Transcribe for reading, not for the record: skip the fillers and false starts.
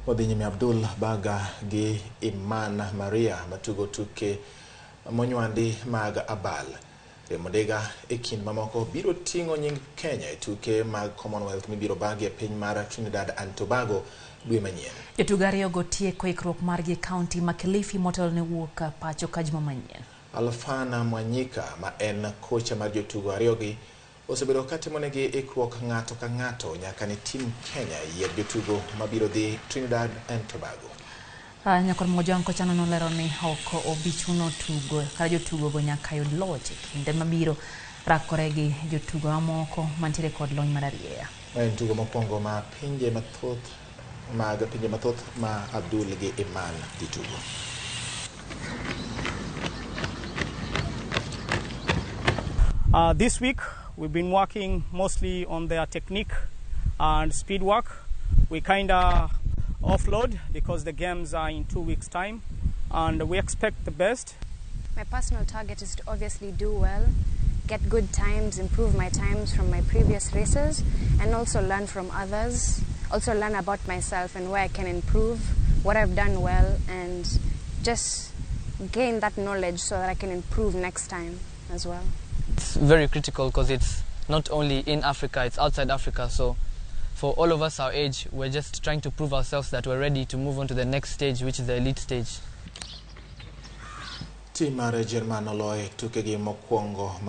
Wadhinyimi Abdul Baga gi Iman Maria matugo tuke monywandi mag abal. Remodega ekin mamoko biro tingo nying Kenya e tuke mag Commonwealth mibiro bagi e piny mar Trinidad and Tobago dwe manyien. Jotugo ariyogo tieko ikruok margi kaunti ma Kilifi motelo ne wuok pacho ka juma manyien. Alfana Mwanyika ma en kocha mar jotugo ariyogi osebedo katimonegi ikruok ng'ato ka ng'ato nyaka ni tim Kenya yier jotugo mabiro dhi Trinidad and Tobago. Nyakon mmoja kocha no lero ni oko obichuno tugo kara jotugo go nyaka yud loch kinde mabiro rakore gi jotugo mamoko mantiere kod lony mar ariya. En tugo mokwongo ma pinje mathoth ma Abdul gi Iman dhi tugo. This week we've been working mostly on their technique and speed work. We kind of offload because the games are in 2 weeks' time, and we expect the best. My personal target is to obviously do well, get good times, improve my times from my previous races, and also learn from others, also learn about myself and where I can improve, what I've done well, and just gain that knowledge so that I can improve next time as well. It's very critical because it's not only in Africa, it's outside Africa. So for all of us our age, we're just trying to prove ourselves that we're ready to move on to the next stage, which is the elite stage. Team mare Germano loy tukegi mokwongo